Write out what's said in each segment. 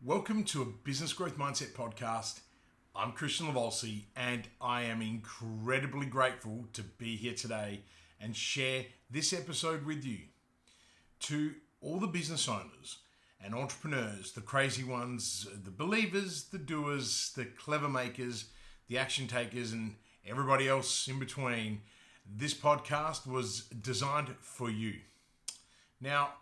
Welcome to a Business Growth Mindset podcast. I'm Kristian Livolsi, and I am incredibly grateful to be here today and share this episode with you. To all the business owners and entrepreneurs, the crazy ones, the believers, the doers, the clever makers, the action takers, and everybody else in between, this podcast was designed for you. Now,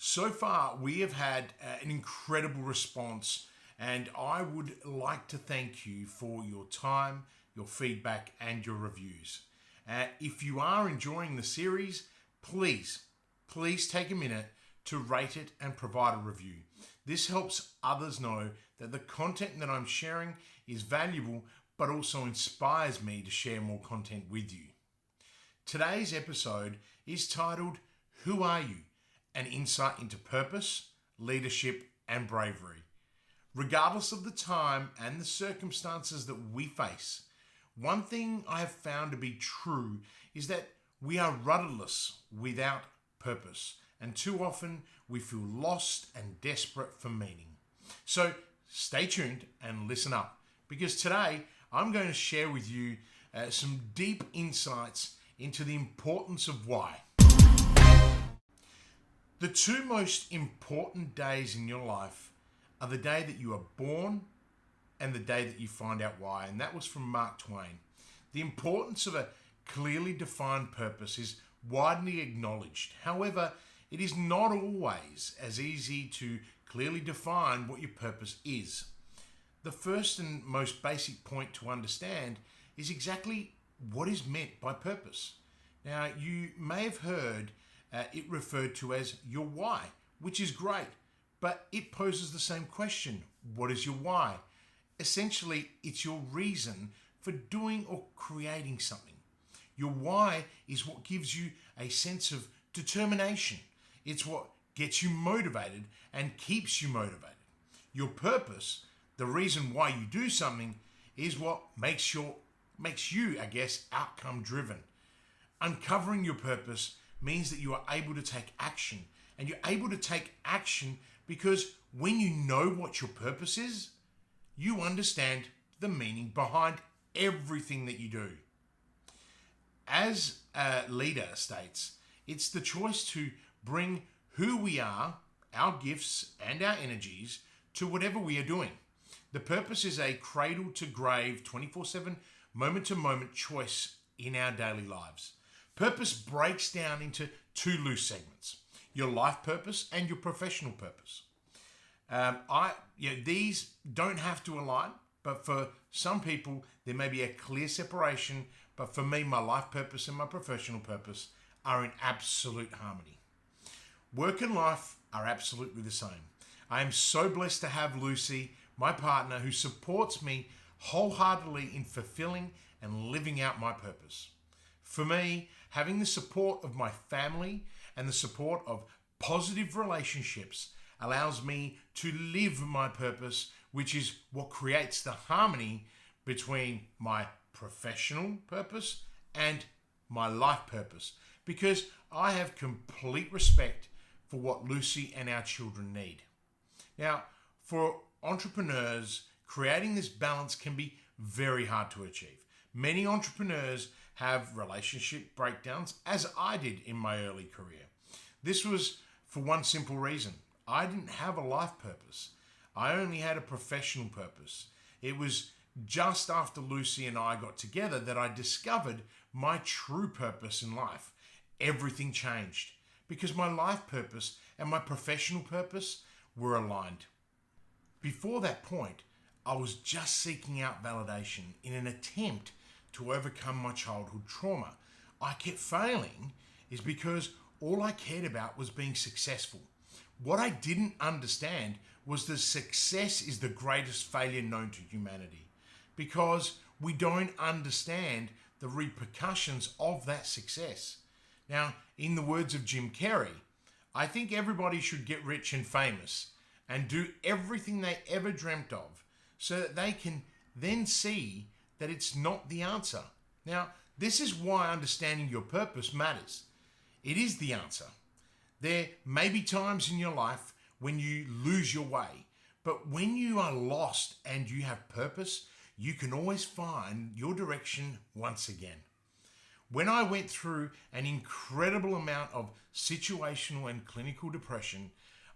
so far, we have had an incredible response, and I would like to thank you for your time, your feedback, and your reviews. If you are enjoying the series, please take a minute to rate it and provide a review. This helps others know that the content that I'm sharing is valuable, but also inspires me to share more content with you. Today's episode is titled, Who Are You? An insight into purpose, leadership, and bravery. Regardless of the time and the circumstances that we face, one thing I have found to be true is that we are rudderless without purpose, and too often we feel lost and desperate for meaning. So stay tuned and listen up, because today I'm going to share with you some deep insights into the importance of why. The two most important days in your life are the day that you are born and the day that you find out why. And that was from Mark Twain. The importance of a clearly defined purpose is widely acknowledged. However, it is not always as easy to clearly define what your purpose is. The first and most basic point to understand is exactly what is meant by purpose. Now, you may have heard it referred to as your why, which is great, but it poses the same question. What is your why? Essentially, it's your reason for doing or creating something. Your why is what gives you a sense of determination. It's what gets you motivated and keeps you motivated. Your purpose, the reason why you do something, is what makes you, outcome driven. Uncovering your purpose means that you are able to take action. And you're able to take action because when you know what your purpose is, you understand the meaning behind everything that you do. As a leader states, it's the choice to bring who we are, our gifts and our energies to whatever we are doing. The purpose is a cradle to grave, 24/7, moment to moment choice in our daily lives. Purpose breaks down into two loose segments, your life purpose and your professional purpose. These don't have to align, but for some people, there may be a clear separation. But for me, my life purpose and my professional purpose are in absolute harmony. Work and life are absolutely the same. I am so blessed to have Lucy, my partner, who supports me wholeheartedly in fulfilling and living out my purpose. For me, having the support of my family and the support of positive relationships allows me to live my purpose, which is what creates the harmony between my professional purpose and my life purpose, because I have complete respect for what Lucy and our children need. Now, for entrepreneurs, creating this balance can be very hard to achieve. Many entrepreneurs have relationship breakdowns, as I did in my early career. This was for one simple reason. I didn't have a life purpose. I only had a professional purpose. It was just after Lucy and I got together that I discovered my true purpose in life. Everything changed because my life purpose and my professional purpose were aligned. Before that point, I was just seeking out validation in an attempt to overcome my childhood trauma. I kept failing is because all I cared about was being successful. What I didn't understand was that success is the greatest failure known to humanity, because we don't understand the repercussions of that success. Now, in the words of Jim Carrey, I think everybody should get rich and famous and do everything they ever dreamt of so that they can then see that it's not the answer. Now, this is why understanding your purpose matters. It is the answer. There may be times in your life when you lose your way, But when you are lost and you have purpose, you can always find your direction once again. When I went through an incredible amount of situational and clinical depression,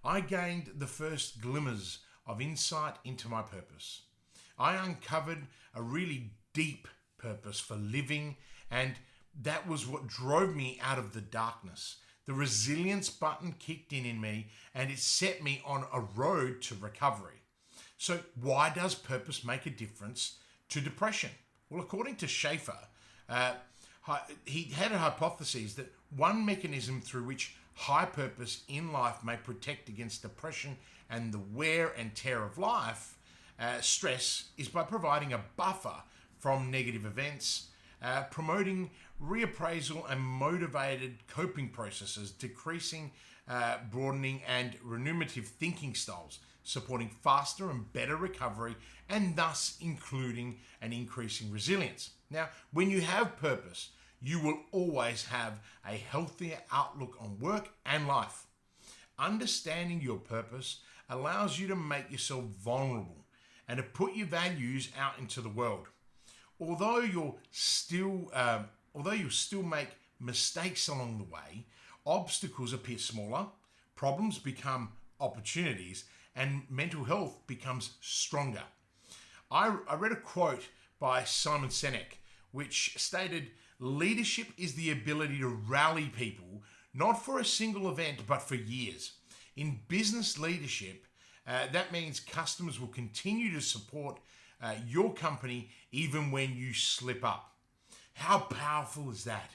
I gained the first glimmers of insight into my purpose. I uncovered a really deep purpose for living, and that was what drove me out of the darkness. The resilience button kicked in me, and it set me on a road to recovery. So why does purpose make a difference to depression? Well, according to Schaefer, he had a hypothesis that one mechanism through which high purpose in life may protect against depression and the wear and tear of life, stress, is by providing a buffer from negative events, promoting reappraisal and motivated coping processes, decreasing, broadening and remunerative thinking styles, supporting faster and better recovery, and thus including an increasing resilience. Now, when you have purpose, you will always have a healthier outlook on work and life. Understanding your purpose allows you to make yourself vulnerable and to put your values out into the world. Although you'll still make mistakes along the way, obstacles appear smaller, problems become opportunities, and mental health becomes stronger. I read a quote by Simon Sinek, which stated, "Leadership is the ability to rally people, not for a single event, but for years." In business leadership, that means customers will continue to support your company even when you slip up. How powerful is that?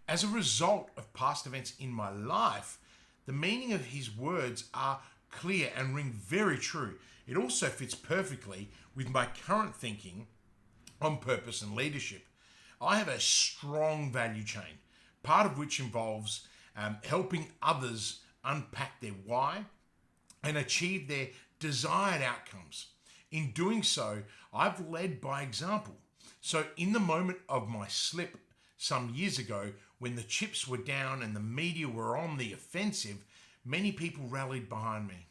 As a result of past events in my life, the meaning of his words are clear and ring very true. It also fits perfectly with my current thinking on purpose and leadership. I have a strong value chain, part of which involves helping others unpack their why and achieve their desired outcomes. In doing so, I've led by example. So in the moment of my slip some years ago, when the chips were down and the media were on the offensive, many people rallied behind me.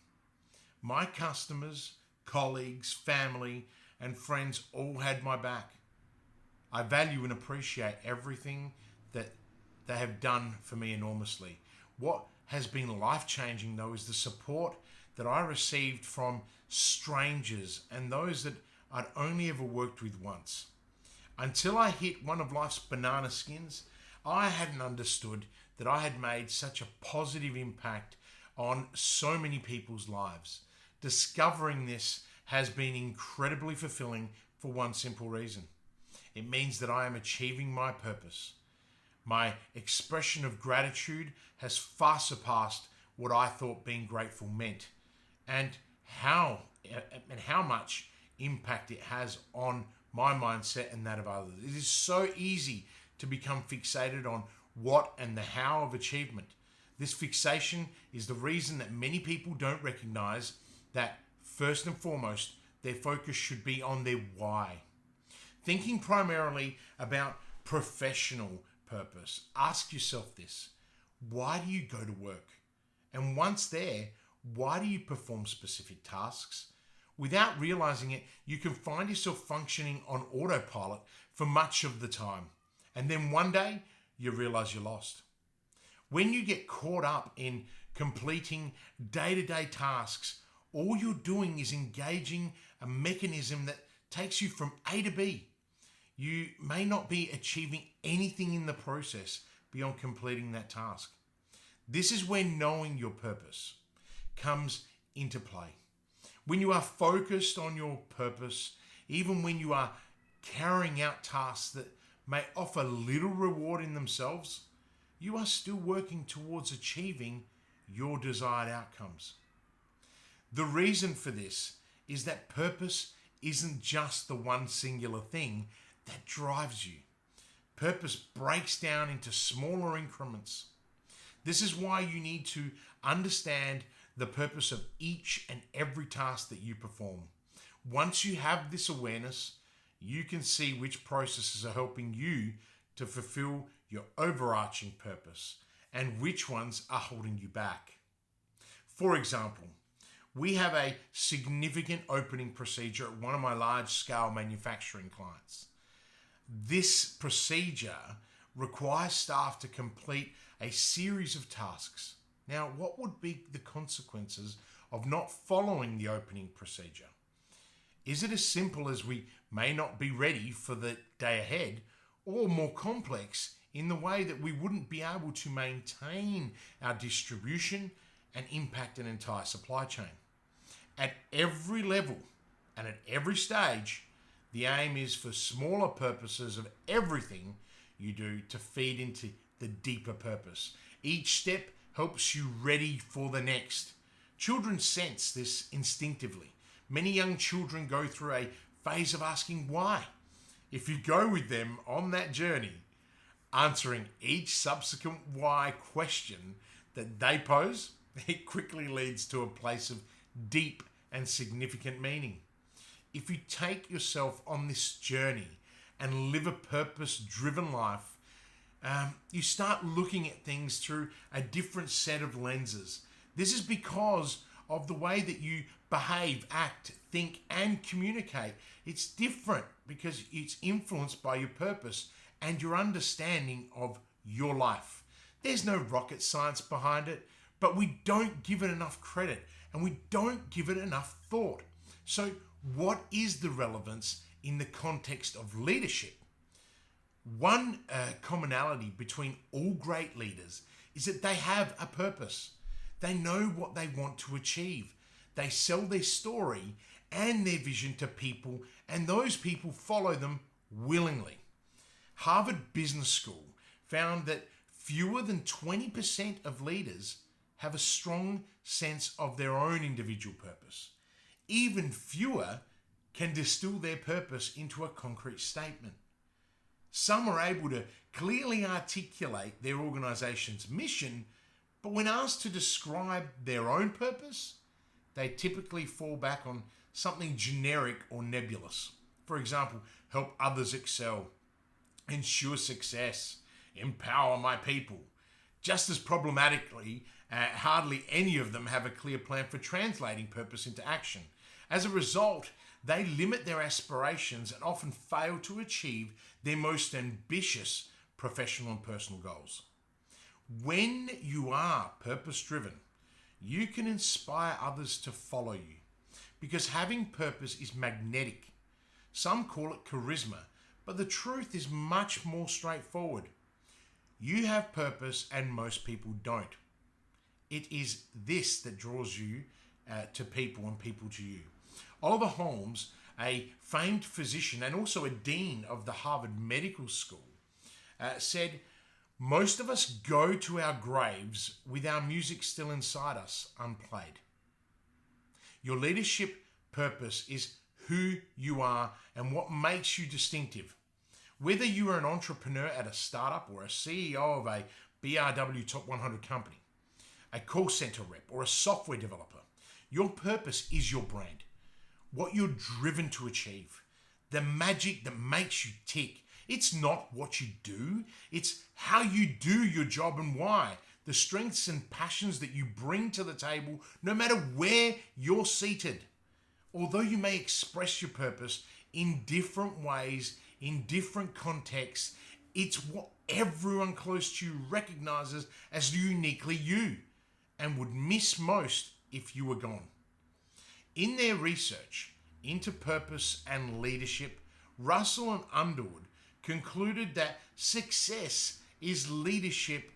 My customers, colleagues, family, and friends all had my back. I value and appreciate everything that they have done for me enormously. What has been life-changing, though, is the support that I received from strangers and those that I'd only ever worked with once. Until I hit one of life's banana skins, I hadn't understood that I had made such a positive impact on so many people's lives. Discovering this has been incredibly fulfilling for one simple reason. It means that I am achieving my purpose. My expression of gratitude has far surpassed what I thought being grateful meant, and how much impact it has on my mindset and that of others. It is so easy to become fixated on what and the how of achievement. This fixation is the reason that many people don't recognize that first and foremost, their focus should be on their why. Thinking primarily about professional purpose, ask yourself this: why do you go to work? And once there, why do you perform specific tasks? Without realizing it, you can find yourself functioning on autopilot for much of the time. And then one day, you realize you're lost. When you get caught up in completing day-to-day tasks, all you're doing is engaging a mechanism that takes you from A to B. You may not be achieving anything in the process beyond completing that task. This is when knowing your purpose comes into play. When you are focused on your purpose, even when you are carrying out tasks that may offer little reward in themselves, you are still working towards achieving your desired outcomes. The reason for this is that purpose isn't just the one singular thing that drives you. Purpose breaks down into smaller increments. This is why you need to understand the purpose of each and every task that you perform. Once you have this awareness, you can see which processes are helping you to fulfill your overarching purpose and which ones are holding you back. For example, we have a significant opening procedure at one of my large-scale manufacturing clients. This procedure requires staff to complete a series of tasks. Now, what would be the consequences of not following the opening procedure? Is it as simple as we may not be ready for the day ahead, or more complex in the way that we wouldn't be able to maintain our distribution and impact an entire supply chain? At every level and at every stage, the aim is for smaller purposes of everything you do to feed into the deeper purpose. Each step helps you ready for the next. Children sense this instinctively. Many young children go through a phase of asking why. If you go with them on that journey, answering each subsequent why question that they pose, it quickly leads to a place of deep and significant meaning. If you take yourself on this journey and live a purpose-driven life, you start looking at things through a different set of lenses. This is because of the way that you behave, act, think, and communicate. It's different because it's influenced by your purpose and your understanding of your life. There's no rocket science behind it, but we don't give it enough credit and we don't give it enough thought. So what is the relevance in the context of leadership? One commonality between all great leaders is that they have a purpose. They know what they want to achieve. They sell their story and their vision to people, and those people follow them willingly. Harvard Business School found that fewer than 20% of leaders have a strong sense of their own individual purpose. Even fewer can distill their purpose into a concrete statement. Some are able to clearly articulate their organization's mission, but when asked to describe their own purpose, they typically fall back on something generic or nebulous. For example, help others excel, ensure success, empower my people. Just as problematically, hardly any of them have a clear plan for translating purpose into action. As a result, they limit their aspirations and often fail to achieve their most ambitious professional and personal goals. When you are purpose-driven, you can inspire others to follow you because having purpose is magnetic. Some call it charisma, but the truth is much more straightforward. You have purpose and most people don't. It is this that draws you to people and people to you. Oliver Holmes, a famed physician and also a dean of the Harvard Medical School, said, "Most of us go to our graves with our music still inside us, unplayed." Your leadership purpose is who you are and what makes you distinctive. Whether you are an entrepreneur at a startup or a CEO of a BRW Top 100 company, a call center rep or a software developer, your purpose is your brand. What you're driven to achieve, the magic that makes you tick. It's not what you do, it's how you do your job and why. The strengths and passions that you bring to the table, no matter where you're seated. Although you may express your purpose in different ways, in different contexts, it's what everyone close to you recognizes as uniquely you and would miss most if you were gone. In their research into purpose and leadership, Russell and Underwood concluded that success in leadership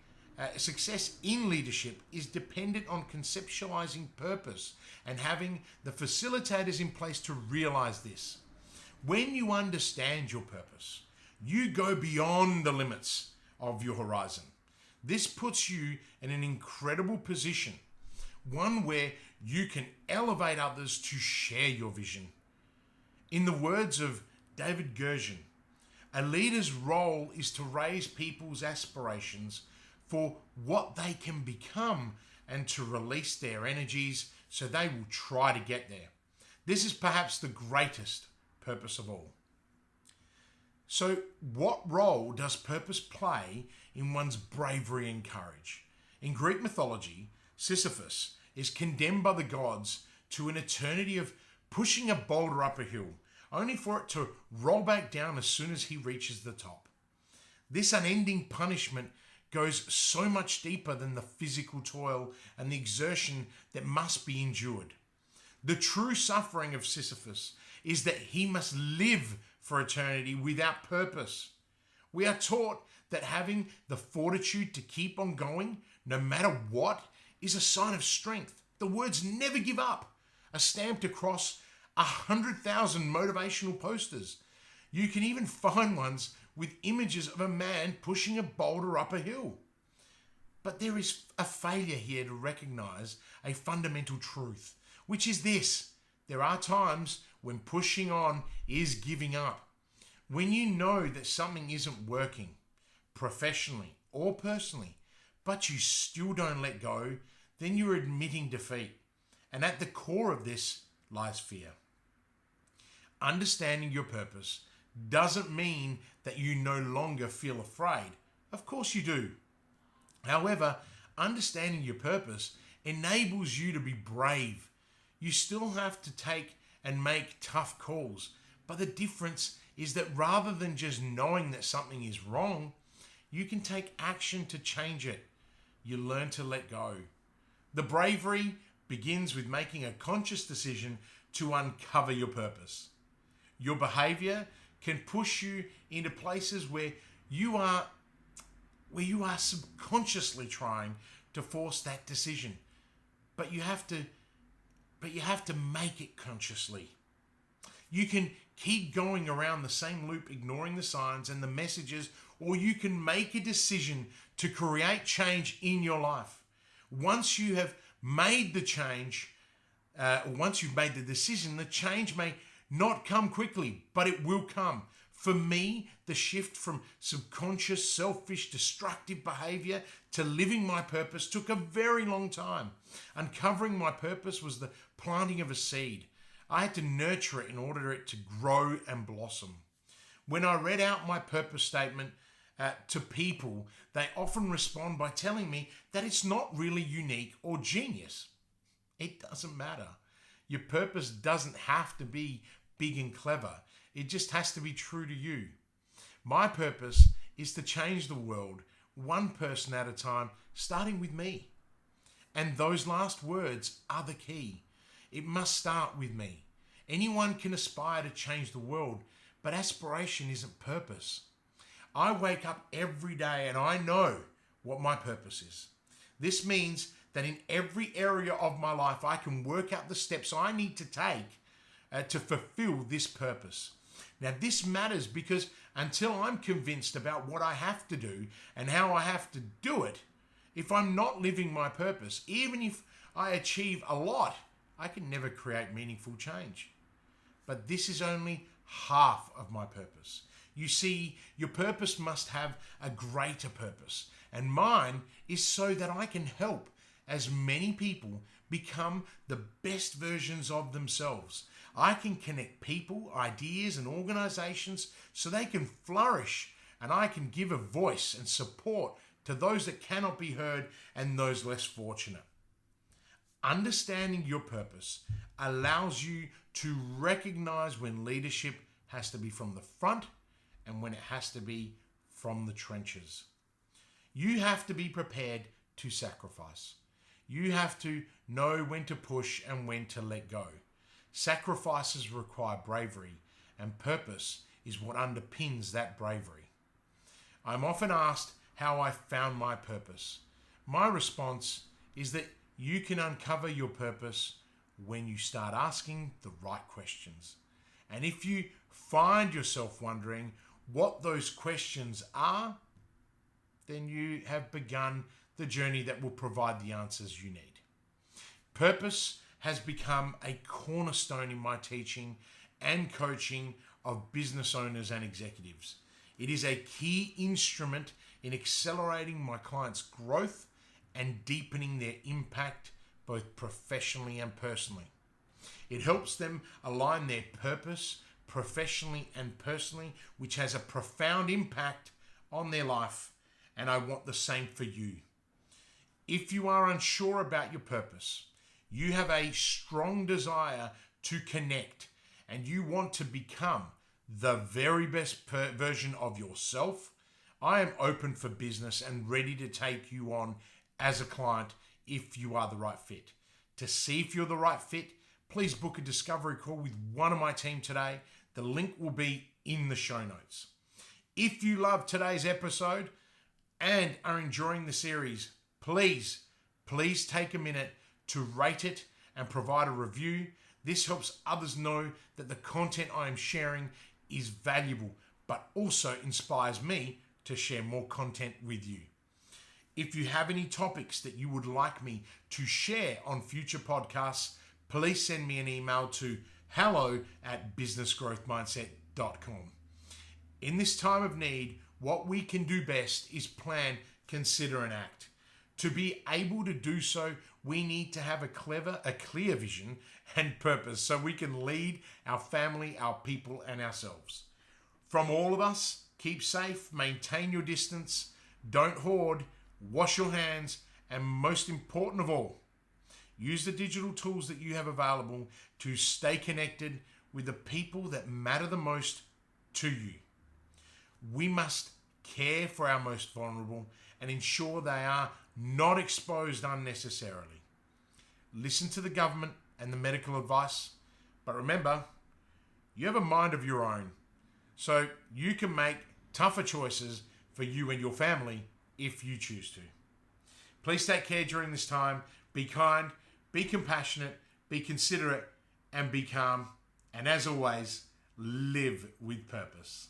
is dependent on conceptualizing purpose and having the facilitators in place to realize this. When you understand your purpose, you go beyond the limits of your horizon. This puts you in an incredible position, one where you can elevate others to share your vision. In the words of David Gergen, a leader's role is to raise people's aspirations for what they can become and to release their energies so they will try to get there. This is perhaps the greatest purpose of all. So, what role does purpose play in one's bravery and courage? In Greek mythology, Sisyphus is condemned by the gods to an eternity of pushing a boulder up a hill, only for it to roll back down as soon as he reaches the top. This unending punishment goes so much deeper than the physical toil and the exertion that must be endured. The true suffering of Sisyphus is that he must live for eternity without purpose. We are taught that having the fortitude to keep on going, no matter what, is a sign of strength. The words "never give up" are stamped across 100,000 motivational posters. You can even find ones with images of a man pushing a boulder up a hill. But there is a failure here to recognize a fundamental truth, which is this: there are times when pushing on is giving up. When you know that something isn't working, professionally or personally, but you still don't let go, then you're admitting defeat. And at the core of this lies fear. Understanding your purpose doesn't mean that you no longer feel afraid. Of course you do. However, understanding your purpose enables you to be brave. You still have to take and make tough calls, but the difference is that rather than just knowing that something is wrong, you can take action to change it. You learn to let go. The bravery begins with making a conscious decision to uncover your purpose. Your behavior can push you into places where you are subconsciously trying to force that decision. But you have to make it consciously. You can keep going around the same loop, ignoring the signs and the messages, or you can make a decision to create change in your life. Once you have made the change, once you've made the decision, the change may not come quickly, but it will come. For me, the shift from subconscious, selfish, destructive behavior to living my purpose took a very long time. Uncovering my purpose was the planting of a seed. I had to nurture it in order for it to grow and blossom. When I read out my purpose statement to people, they often respond by telling me that it's not really unique or genius. It doesn't matter. Your purpose doesn't have to be big and clever. It just has to be true to you. My purpose is to change the world, one person at a time, starting with me. And those last words are the key. It must start with me. Anyone can aspire to change the world, but aspiration isn't purpose. I wake up every day and I know what my purpose is. This means that in every area of my life, I can work out the steps I need to take to fulfill this purpose. Now, this matters because until I'm convinced about what I have to do and how I have to do it, if I'm not living my purpose, even if I achieve a lot, I can never create meaningful change. But this is only half of my purpose. You see, your purpose must have a greater purpose, and mine is so that I can help as many people become the best versions of themselves. I can connect people, ideas, and organizations so they can flourish, and I can give a voice and support to those that cannot be heard and those less fortunate. Understanding your purpose allows you to recognize when leadership has to be from the front and when it has to be from the trenches. You have to be prepared to sacrifice. You have to know when to push and when to let go. Sacrifices require bravery, and purpose is what underpins that bravery. I'm often asked how I found my purpose. My response is that you can uncover your purpose when you start asking the right questions. And if you find yourself wondering what those questions are, then you have begun the journey that will provide the answers you need. Purpose has become a cornerstone in my teaching and coaching of business owners and executives. It is a key instrument in accelerating my clients' growth and deepening their impact both professionally and personally. It helps them align their purpose professionally and personally, which has a profound impact on their life, and I want the same for you. If you are unsure about your purpose, you have a strong desire to connect and you want to become the very best version of yourself, I am open for business and ready to take you on as a client if you are the right fit. To see if you're the right fit, please book a discovery call with one of my team today. The link will be in the show notes. If you love today's episode and are enjoying the series, please take a minute to rate it and provide a review. This helps others know that the content I am sharing is valuable, but also inspires me to share more content with you. If you have any topics that you would like me to share on future podcasts, please send me an email to hello@businessgrowthmindset.com. In this time of need, what we can do best is plan, consider, and act. To be able to do so, we need to have a clear vision and purpose so we can lead our family, our people, and ourselves. From all of us, keep safe, maintain your distance, don't hoard, wash your hands, and most important of all, use the digital tools that you have available to stay connected with the people that matter the most to you. We must care for our most vulnerable and ensure they are not exposed unnecessarily. Listen to the government and the medical advice, but remember, you have a mind of your own, so you can make tougher choices for you and your family if you choose to. Please take care during this time. Be kind, be compassionate, be considerate, and be calm. And as always, live with purpose.